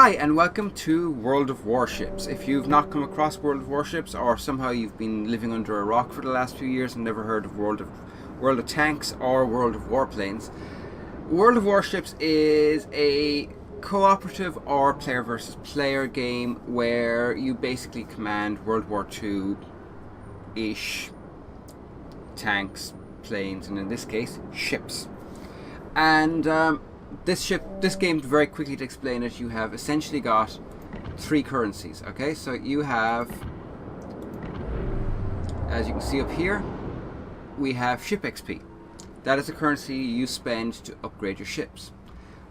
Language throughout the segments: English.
Hi and welcome to World of Warships. If you've not come across World of Warships, or somehow you've been living under a rock for the last few years and never heard of World of Tanks or World of Warplanes, World of Warships is a cooperative or player versus player game where you basically command World War II-ish tanks, planes, and in this case, ships. And this game, very quickly to explain it, you have essentially got three currencies. Okay, so you have, as you can see up here, we have ship XP. That is a currency you spend to upgrade your ships.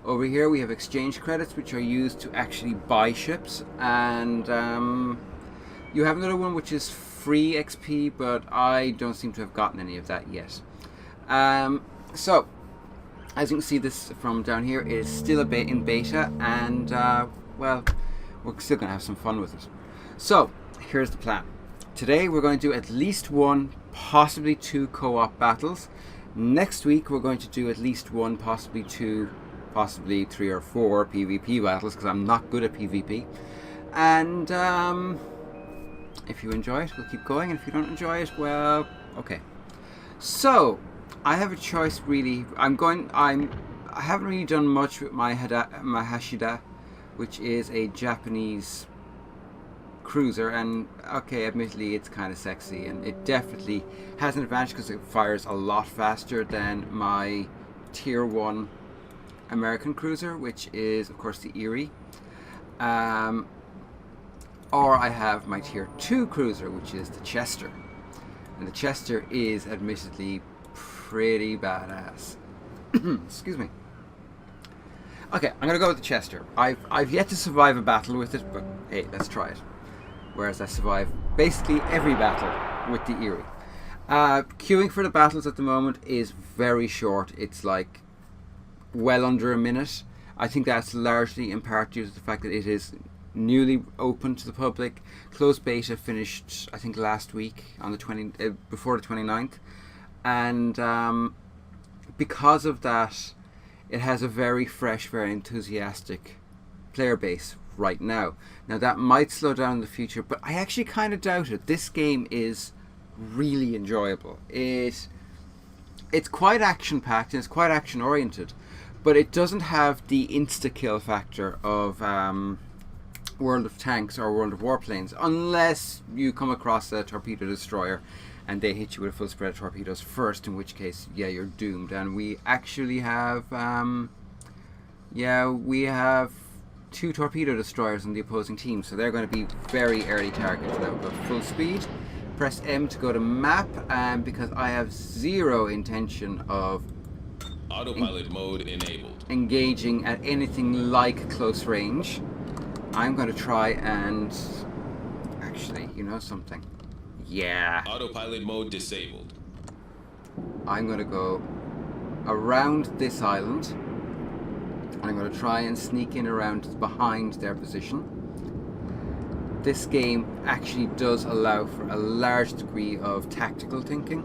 Over here we have exchange credits, which are used to actually buy ships, and you have another one which is free XP, but I don't seem to have gotten any of that yet. So as you can see, this from down here is still a bit in beta, and well, we're still going to have some fun with it. So here's the plan. Today we're going to do at least one, possibly two co-op battles. Next week we're going to do at least one, possibly two, possibly three or four PvP battles, because I'm not good at PvP. And if you enjoy it, we'll keep going, and if you don't enjoy it, well, okay. So I have a choice, really. I haven't really done much with my Hashida, which is a Japanese cruiser, and okay, admittedly it's kind of sexy, and it definitely has an advantage because it fires a lot faster than my tier 1 American cruiser, which is of course the Erie. Or I have my tier 2 cruiser, which is the Chester, and the Chester is admittedly pretty badass. Excuse me. Okay, I'm gonna go with the Chester. I've yet to survive a battle with it, but hey, let's try it. Whereas I survive basically every battle with the Erie. Queuing for the battles at the moment is very short. It's like well under a minute. I think that's largely in part due to the fact that it is newly open to the public. Closed beta finished, I think, last week on the before the 29th. And because of that, it has a very fresh, very enthusiastic player base right now. Now that might slow down in the future, but I actually kind of doubt it. This game is really enjoyable. It's quite action-packed and it's quite action-oriented, but it doesn't have the insta-kill factor of World of Tanks or World of Warplanes, unless you come across a torpedo destroyer and they hit you with a full spread of torpedoes first, in which case, yeah, you're doomed. And we actually have, we have 2 torpedo destroyers on the opposing team, so they're going to be very early targets. Now we'll go full speed, press M to go to map, and because I have zero intention of autopilot mode enabled, engaging at anything like close range, I'm going to try and actually, you know something? Yeah. Autopilot mode disabled. I'm going to go around this island. I'm going to try and sneak in around behind their position. This game actually does allow for a large degree of tactical thinking,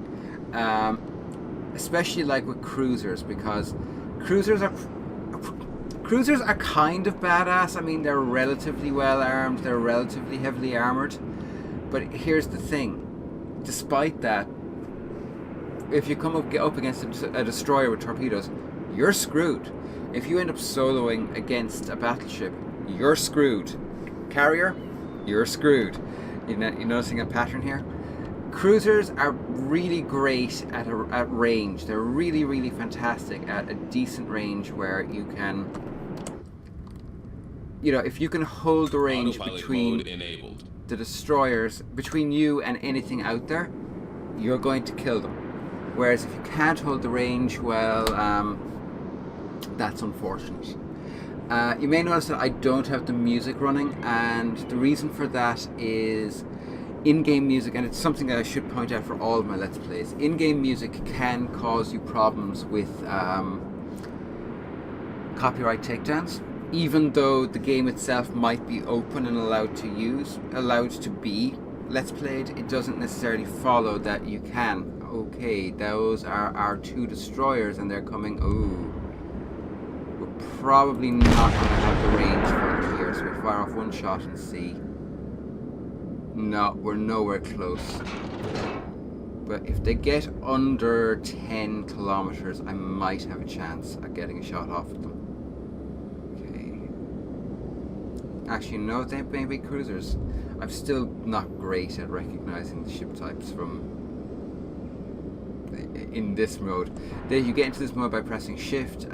especially like with cruisers, because cruisers are kind of badass. I mean, they're relatively well armed, they're relatively heavily armored. But here's the thing, despite that, if you get up against a destroyer with torpedoes, you're screwed. If you end up soloing against a battleship, you're screwed. Carrier, you're screwed. You're noticing a pattern here? Cruisers are really great at range. They're really, really fantastic at a decent range where you can, if you can hold the range between the destroyers, between you and anything out there, you're going to kill them. Whereas if you can't hold the range, well, that's unfortunate. You may notice that I don't have the music running, and the reason for that is in-game music, and it's something that I should point out for all of my Let's Plays. In-game music can cause you problems with copyright takedowns. Even though the game itself might be open and allowed to be Let's Played, it doesn't necessarily follow that you can. Okay, those are our 2 destroyers, and they're coming. Ooh, we're probably not going to have the range for them here, so we'll fire off one shot and see. No, we're nowhere close. But if they get under 10 kilometers, I might have a chance at getting a shot off of them. Okay. Actually, no, they may be cruisers. I'm still not great at recognizing the ship types from in this mode. Then you get into this mode by pressing Shift.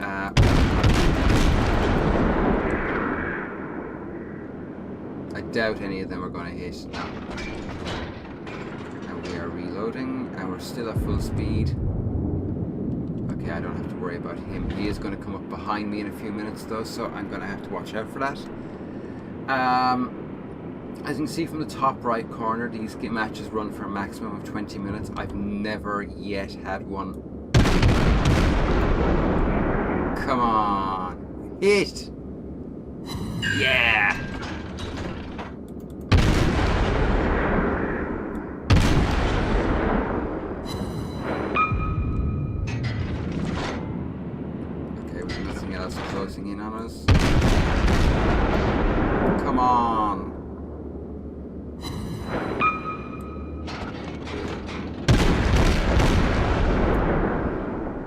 I doubt any of them are going to hit now. And we are reloading, and we're still at full speed. Okay, I don't have to worry about him. He is going to come up behind me in a few minutes though, so I'm going to have to watch out for that. As you can see from the top right corner, these matches run for a maximum of 20 minutes. I've never yet had one. Come on. Hit! Yeah! Okay, we've nothing else closing in on us. Come on!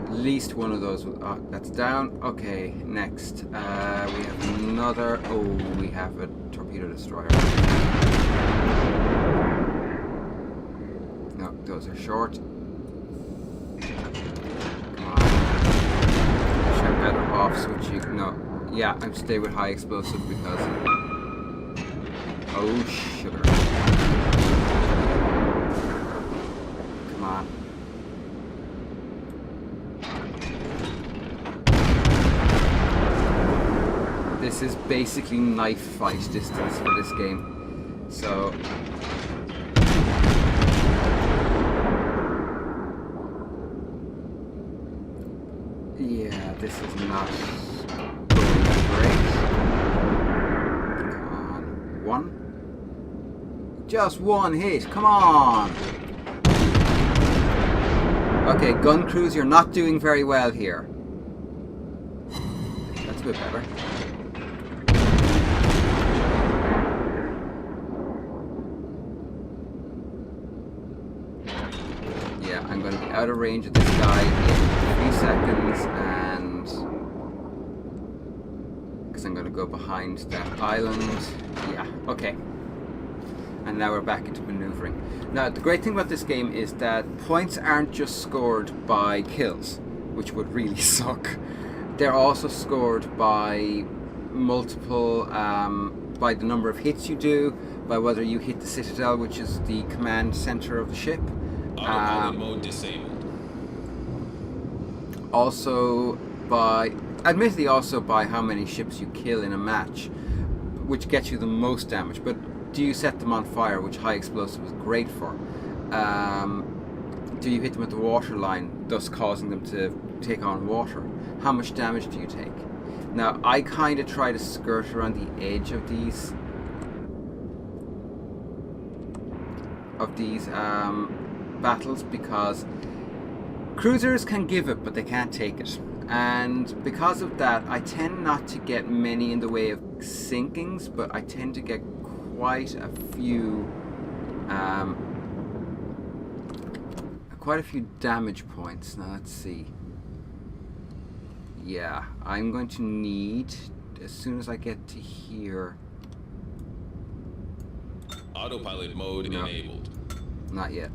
At least one of those. That's down. Okay, next. We have another. Oh, we have a torpedo destroyer. No, those are short. Come on. Should I better off switching? No. Yeah, I'm stay with high explosive because. Oh, sugar. Come on. This is basically knife fight distance for this game. So yeah, this is not going great. Come on. One. Just one hit. Come on. Okay, gun crews, you're not doing very well here. That's a bit better. I'm going to be out of range of this guy in 3 seconds, and because I'm going to go behind that island. Yeah, okay. And now we're back into maneuvering. Now, the great thing about this game is that points aren't just scored by kills, which would really suck. They're also scored by multiple, by the number of hits you do, by whether you hit the citadel, which is the command center of the ship. Autopilot mode disabled. Also by, admittedly also by how many ships you kill in a match, which gets you the most damage, but do you set them on fire, which high explosive is great for? Do you hit them at the water line, thus causing them to take on water? How much damage do you take? Now, I kind of try to skirt around the edge of these battles, because cruisers can give it but they can't take it, and because of that I tend not to get many in the way of sinkings, but I tend to get quite a few damage points. Now let's see. Yeah, I'm going to need, as soon as I get to here. Autopilot mode enabled. Not yet.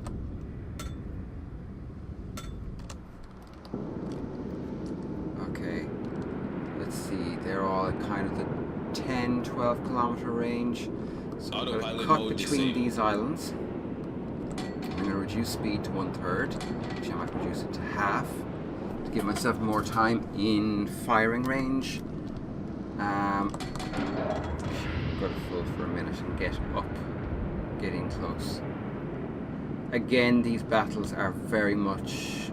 Okay, let's see, they're all at kind of the 10-12 kilometer range, so I'm going to cut between these islands. I'm going to reduce speed to 1/3, actually I might reduce it to half to give myself more time in firing range. Go to full for a minute and get in close. Again, these battles are very much,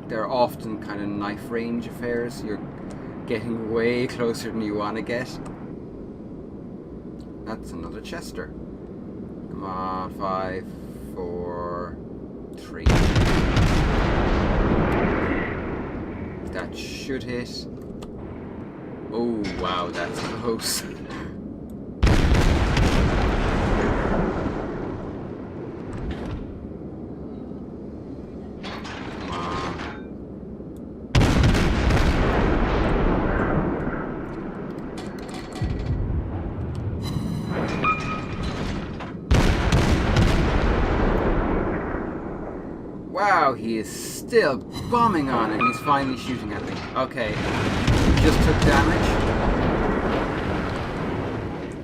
they're often kind of knife range affairs. You're getting way closer than you want to get. That's another Chester. Come on, 5, 4, 3. That should hit. Oh wow, that's close. Wow, he is still bombing on it. He's finally shooting at me. Okay, just took damage.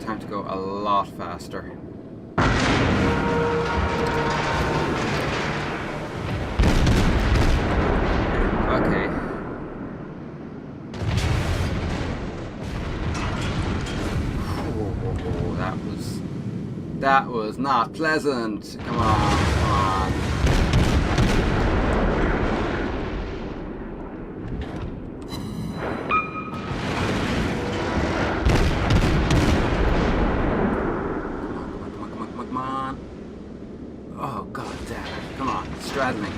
Time to go a lot faster. Okay. Oh, that was not pleasant. Come on, come on. Oh god damn it. Come on, straddling.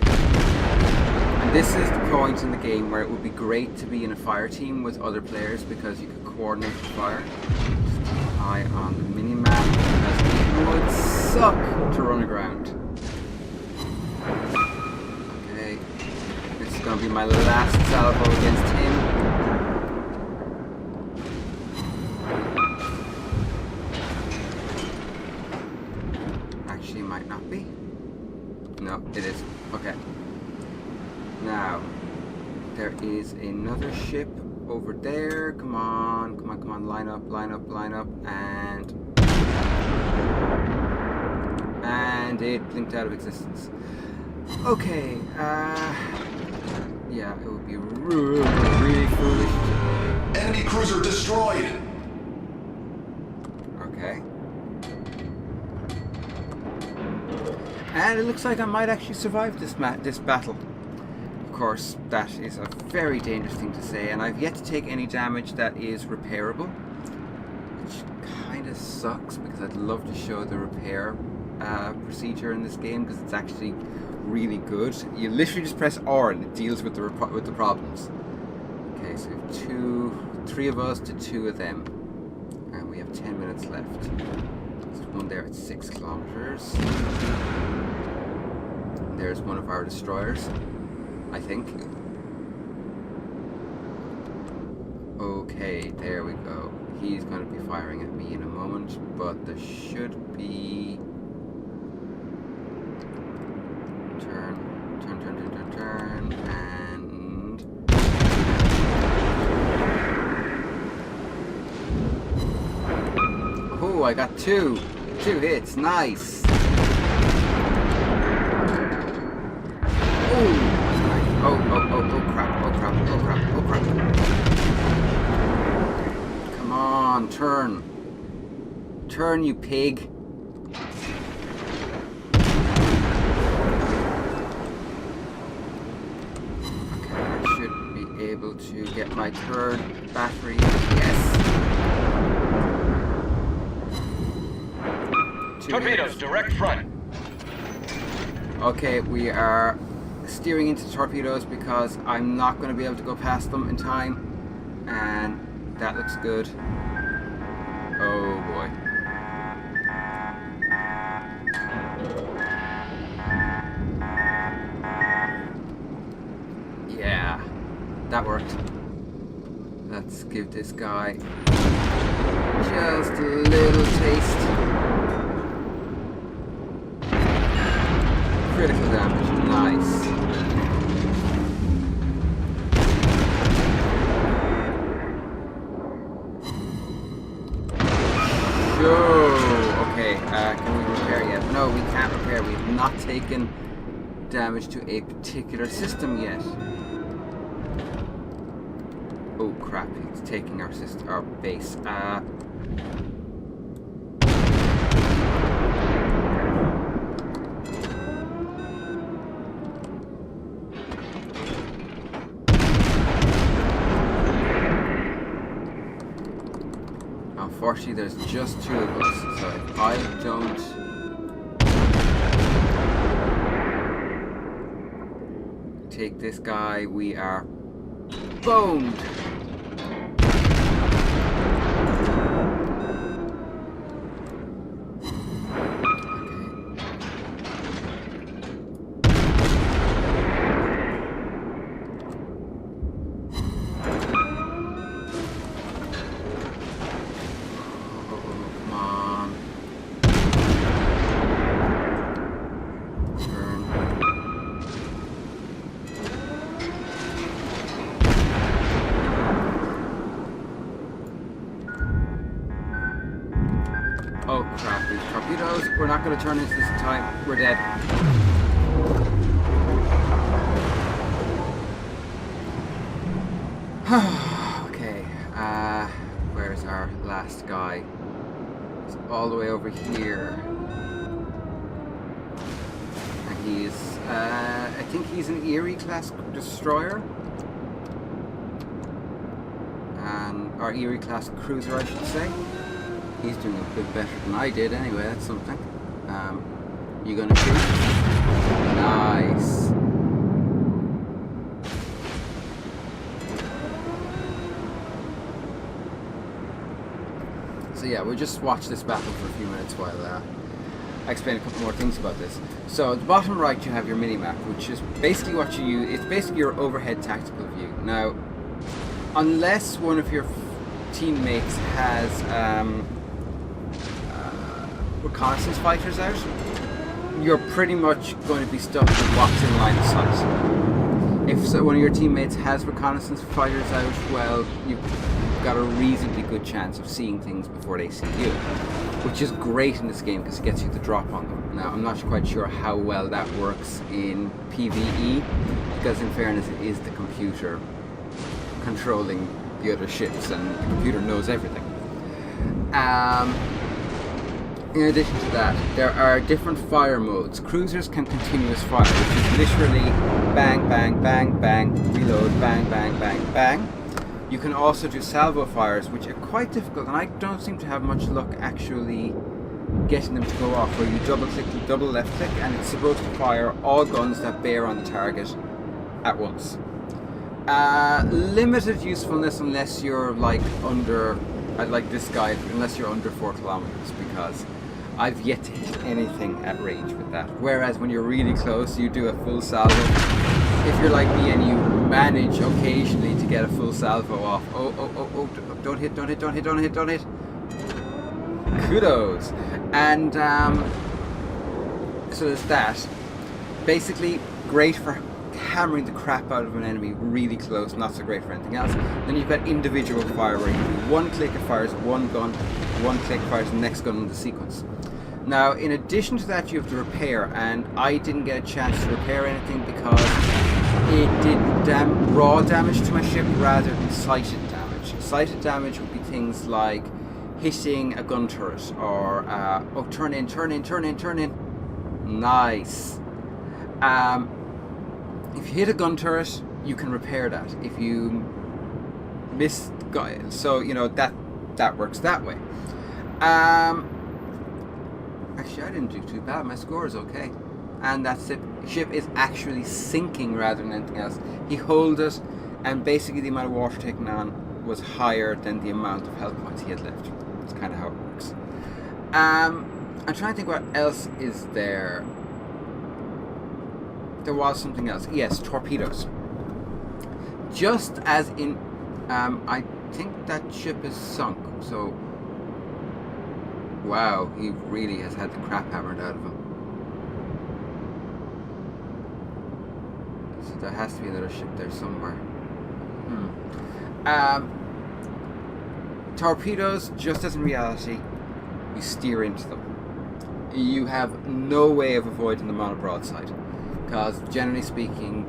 And this is the point in the game where it would be great to be in a fire team with other players because you could coordinate the fire. Just keep an eye on the mini-map because it would suck to run aground. Okay. This is gonna be my last salvo against him. Might not be. No, it is. Okay. Now, there is another ship over there. Come on, come on, come on. Line up, line up, line up. And it blinked out of existence. Okay. Yeah, it would be really, really foolish. Enemy cruiser destroyed. Okay. And it looks like I might actually survive this battle. Of course, that is a very dangerous thing to say, and I've yet to take any damage that is repairable, which kind of sucks because I'd love to show the repair procedure in this game because it's actually really good. You literally just press R and it deals with the problems. Okay, so we have three of us to 2 of them, and we have 10 minutes left. There's one there at 6 kilometers. There's one of our destroyers, I think. Okay, there we go. He's going to be firing at me in a moment, but there should be... Turn, and... Oh, I got 2 hits, nice! Oh crap. Come on, turn. Turn, you pig. Okay, I should be able to get my 3rd battery. Yes. 2 Torpedoes, hits. direct front. Okay, we are steering into torpedoes because I'm not going to be able to go past them in time, and that looks good. Oh boy. Yeah, that worked. Let's give this guy just a little taste. Critical damage, nice. Okay, can we repair yet? No, we can't repair. We have not taken damage to a particular system yet. Oh crap, it's taking our base. Unfortunately, there's just 2 of us, so if I don't... take this guy, we are boned! Oh crap, these torpedoes. We're not going to turn into this in time. We're dead. Okay, where's our last guy? He's all the way over here. And he's, I think he's an Erie class destroyer. Or Erie class cruiser, I should say. He's doing a bit better than I did anyway, that's something. You gonna shoot? Nice. So yeah, we'll just watch this battle for a few minutes while I explain a couple more things about this. So at the bottom right you have your mini-map, which is basically what you use. It's basically your overhead tactical view. Now, unless one of your teammates has reconnaissance fighters out, you're pretty much going to be stuck with what's in line of sight. If one of your teammates has reconnaissance fighters out, well, you've got a reasonably good chance of seeing things before they see you, which is great in this game because it gets you the drop on them. Now, I'm not quite sure how well that works in PvE, because in fairness it is the computer controlling the other ships, and the computer knows everything. In addition to that, there are different fire modes. Cruisers can continuous fire, which is literally bang, bang, bang, bang, reload, bang, bang, bang, bang. You can also do salvo fires, which are quite difficult, and I don't seem to have much luck actually getting them to go off, where you double click, double left click, and it's supposed to fire all guns that bear on the target at once. Limited usefulness unless you're like under, like this guy, unless you're under 4 kilometers, because I've yet to hit anything at range with that. Whereas when you're really close, you do a full salvo. If you're like me and you manage occasionally to get a full salvo off, oh, don't hit, don't hit, don't hit, don't hit, don't hit. Kudos. And so there's that. Basically, great for hammering the crap out of an enemy really close, not so great for anything else. Then you've got individual fire, where you do one click, it fires one gun, one click fires the next gun in the sequence. Now, in addition to that, you have to repair, and I didn't get a chance to repair anything because it did raw damage to my ship rather than sighted damage. Sighted damage would be things like hitting a gun turret, or oh, turn in, turn in, turn in, turn in. Nice. If you hit a gun turret, you can repair that. If you miss, so you know that works that way. Actually, I didn't do too bad. My score is okay, and that ship is actually sinking rather than anything else. He holed it, and basically the amount of water taken on was higher than the amount of health points he had left. That's kind of how it works. I'm trying to think what else is there. There was something else. Yes, torpedoes. Just as in, I think that ship is sunk. So, wow, he really has had the crap hammered out of him. So there has to be another ship there somewhere. Torpedoes, just as in reality, you steer into them. You have no way of avoiding them on a broadside. Because generally speaking,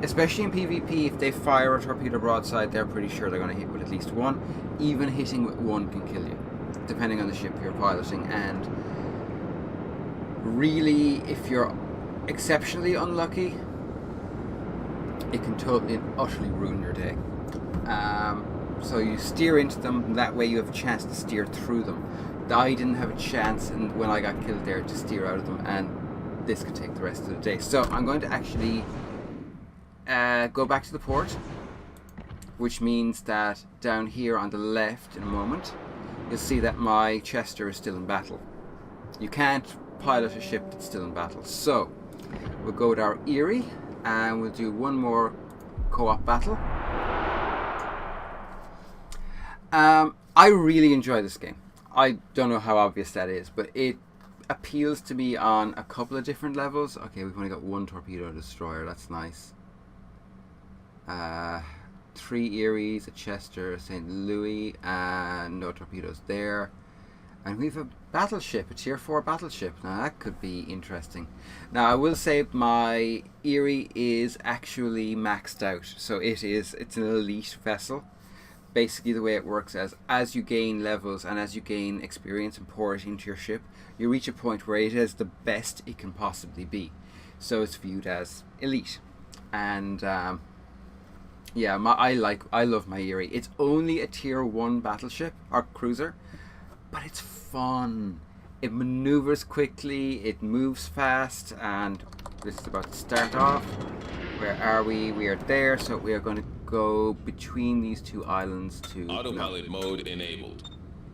especially in PvP, if they fire a torpedo broadside, they're pretty sure they're going to hit with at least one. Even hitting with one can kill you, depending on the ship you're piloting. And really, if you're exceptionally unlucky, it can totally and utterly ruin your day. So you steer into them, that way you have a chance to steer through them. I didn't have a chance, and when I got killed there, to steer out of them, and this could take the rest of the day. So I'm going to actually go back to the port, which means that down here on the left in a moment, you'll see that my Chester is still in battle. You can't pilot a ship that's still in battle. So we'll go with our Erie, and we'll do one more co-op battle. I really enjoy this game. I don't know how obvious that is, but it appeals to me on a couple of different levels. Okay, we've only got one torpedo destroyer, that's nice. 3 Eries, a Chester, a St. Louis, and no torpedoes there. And we've a battleship, a tier 4 battleship. Now that could be interesting. Now I will say my Erie is actually maxed out, so it's an elite vessel. Basically the way it works is as you gain levels and as you gain experience and pour it into your ship, you reach a point where it is the best it can possibly be. So it's viewed as elite. And yeah, I love my Erie. It's only a tier 1 battleship or cruiser, but it's fun. It maneuvers quickly, it moves fast, and this is about to start off. Where are we? We are there, so we are going to go between these two islands to Autopilot mode enabled.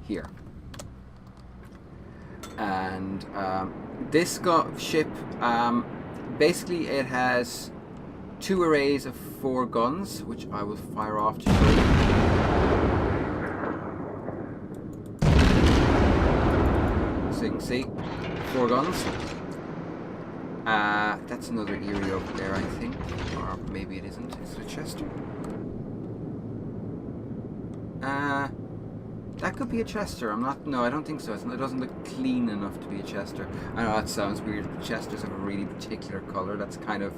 here. And this ship, basically it has 2 arrays of 4 guns, which I will fire off to show you. So you can see, 4 guns. That's another Erie over there, I think. Or maybe it isn't. Is it a Chester? That could be a Chester. No, I don't think so. It doesn't look clean enough to be a Chester. I know that sounds weird, but Chesters have a really particular colour. That's kind of...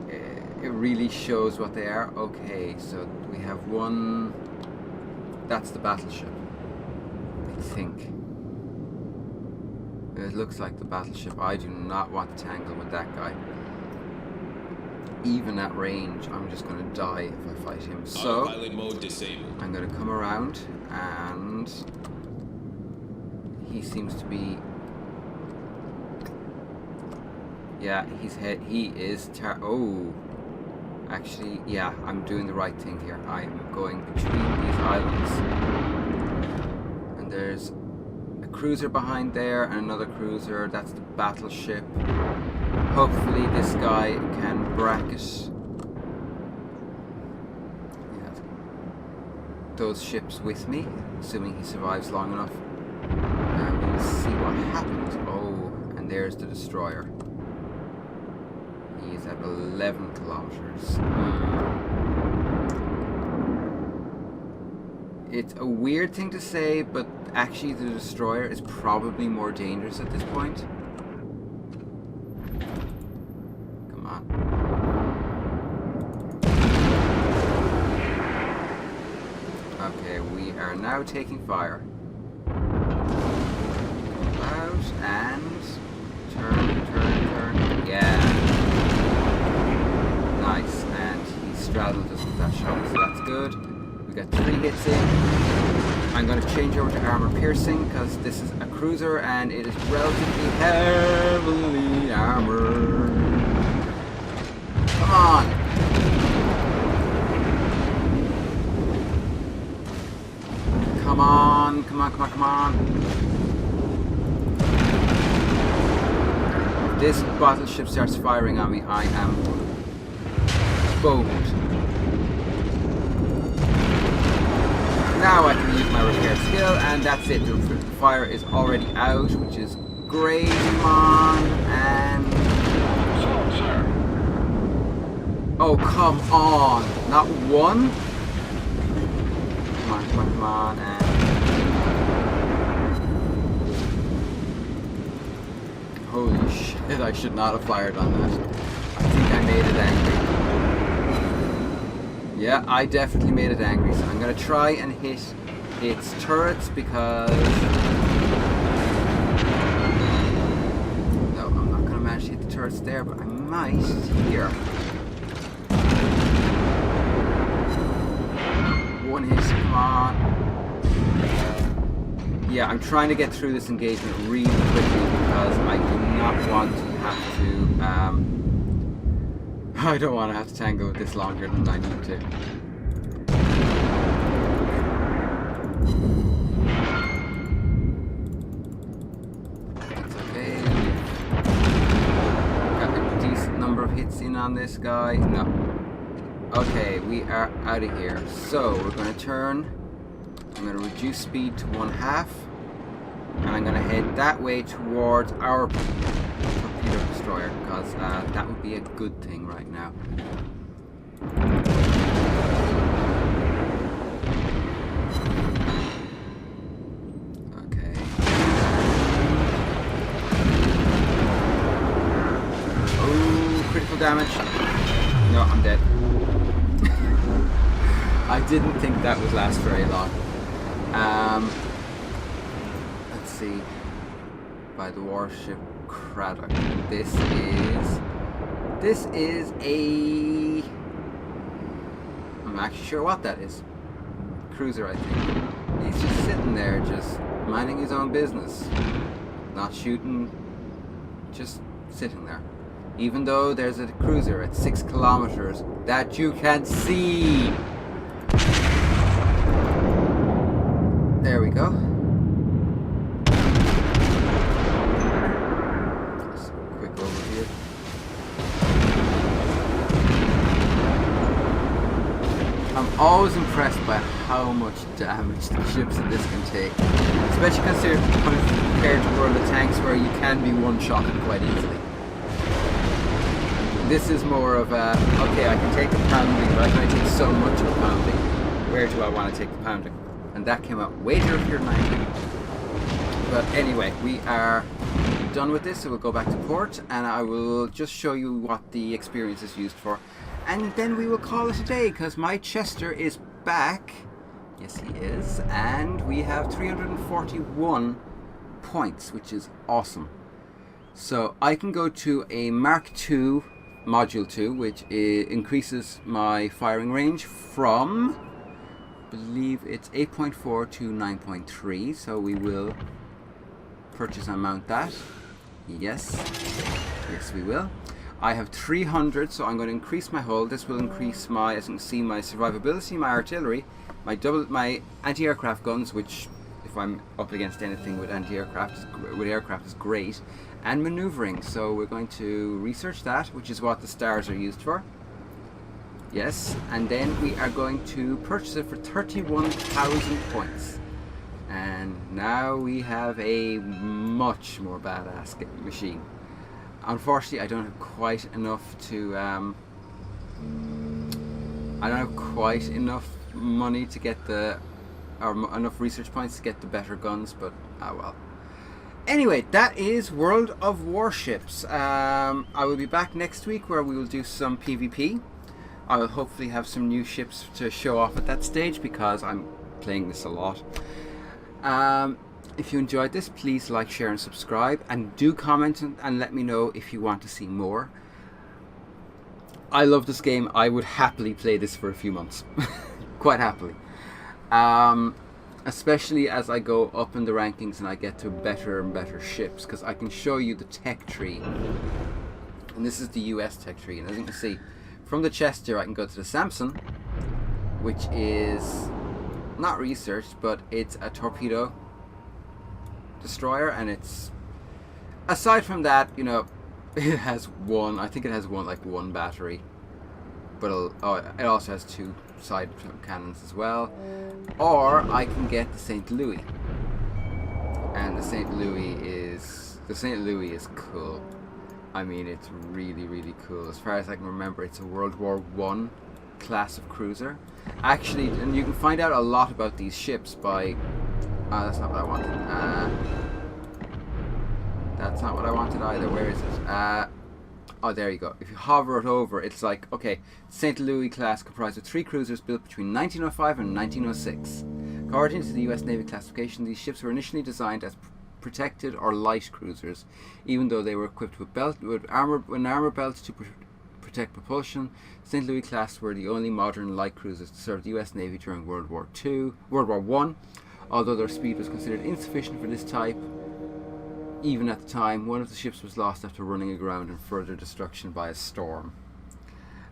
it really shows what they are. Okay, so we have one... That's the battleship, I think. It looks like the battleship. I do not want to tangle with that guy. Even at range, I'm just going to die if I fight him. So, Autopilot mode disabled. I'm going to come around, and he seems to be... Yeah, he is... Oh, actually, yeah, I'm doing the right thing here. I am going between these islands, and there's a cruiser behind there and another cruiser. That's the battleship. Hopefully this guy can bracket those ships with me, assuming he survives long enough. We'll see what happens. Oh, and there's the destroyer. He is at 11 kilometers. It's a weird thing to say, but actually the destroyer is probably more dangerous at this point. Come on. Okay, we are now taking fire. Out and turn. Yeah. Nice, and he straddled us with that shot, so that's good. We got 3 hits in. I'm going to change over to armor piercing because this is a cruiser and it is relatively heavily armored. Come on! Come on! If this battleship starts firing on me, I am boned. Now I can use my repair skill, and that's it. The fire is already out, which is great. Come on, and... Sir. Oh, come on. Not one? Come on, and... Holy shit, I should not have fired on that. I think I made it angry. Yeah, I definitely made it angry, so I'm going to try and hit its turrets because... No, I'm not going to manage to hit the turrets there, but I might here. One hit, come on. Yeah, I'm trying to get through this engagement really quickly because I do not want to have to... I don't want to have to tangle with this longer than I need to. That's okay. Got a decent number of hits in on this guy. No. Okay, we are out of here. So, we're going to turn. I'm going to reduce speed to 1/2. And I'm going to head that way towards our torpedo destroyer, because that would be a good thing right now. Okay. damage. No, I'm dead. I didn't think that would last very long. Let's see. By the warship Craddock. This is a... I'm actually sure what that is. Cruiser, I think. He's just sitting there, just minding his own business. Not shooting, just sitting there. Even though there's a cruiser at 6 kilometers that you can see. There we go. Just a quick overview. I'm always impressed by how much damage the ships in this can take, especially compared to World of Tanks, where you can be one-shotted quite easily. This is more of a, okay, I can take the pounding, but I can only take so much of the pounding. Where do I want to take the pounding? And that came out way earlier than I did. But anyway, we are done with this, so we'll go back to port, and I will just show you what the experience is used for. And then we will call it a day, because my Chester is back. Yes, he is. And we have 341 points, which is awesome. So I can go to a Mark II Module 2, which increases my firing range from, I believe it's 8.4 to 9.3. So we will purchase and mount that. Yes. Yes, we will. I have 300, so I'm going to increase my hull. This will increase my, as you can see, my survivability, my artillery, my anti-aircraft guns, which, if I'm up against anything with aircraft is great, and maneuvering. So we're going to research that, which is what the stars are used for. Yes, and then we are going to purchase it for 31,000 points. And now we have a much more badass machine. Unfortunately, I don't have quite enough to, I don't have quite enough money to get the, or enough research points to get the better guns, but ah well. Anyway, that is World of Warships. I will be back next week where we will do some PvP. I will hopefully have some new ships to show off at that stage because I'm playing this a lot. If you enjoyed this, please like, share and subscribe, and do comment and let me know if you want to see more. I love this game. I would happily play this for a few months. Quite happily. Especially as I go up in the rankings and I get to better and better ships, because I can show you the tech tree. And this is the US tech tree, and as you can see, from the Chester I can go to the Samson, which is not researched, but it's a torpedo destroyer, and it's, aside from that, you know, it has one, I think it has one battery, but it also has 2 side cannons as well. Or I can get the St. Louis, and the St. Louis is cool. I mean, it's really cool. As far as I can remember, it's a World War I class of cruiser. Actually, and you can find out a lot about these ships by, that's not what I wanted. That's not what I wanted either. Where is it? Oh, there you go. If you hover it over, it's like, okay, St. Louis class comprised of 3 cruisers built between 1905 and 1906. According to the US Navy classification, these ships were initially designed as protected or light cruisers, even though they were equipped with armor belts to protect propulsion. St. Louis class were the only modern light cruisers to serve the US Navy during World War I. Although their speed was considered insufficient for this type, even at the time, one of the ships was lost after running aground in further destruction by a storm.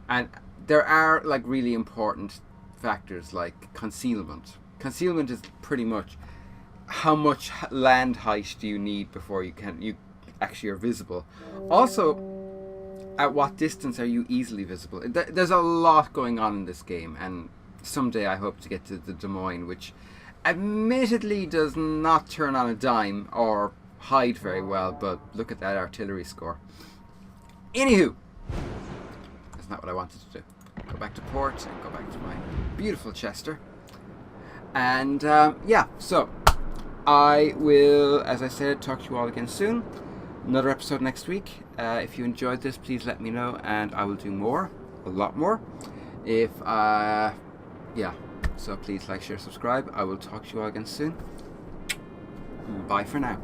And there are like really important factors like concealment. Concealment is pretty much how much land height do you need before you actually are visible. Also, at what distance are you easily visible? There's a lot going on in this game, and someday I hope to get to the Des Moines, which admittedly does not turn on a dime or hide very well, but look at that artillery score. Anywho, that's not what I wanted to do. Go back to port and go back to my beautiful Chester. And yeah, so I will, as I said, talk to you all again soon. Another episode next week. If you enjoyed this, please let me know, and I will do more, a lot more. If yeah, so please like, share, subscribe. I will talk to you all again soon. Bye for now.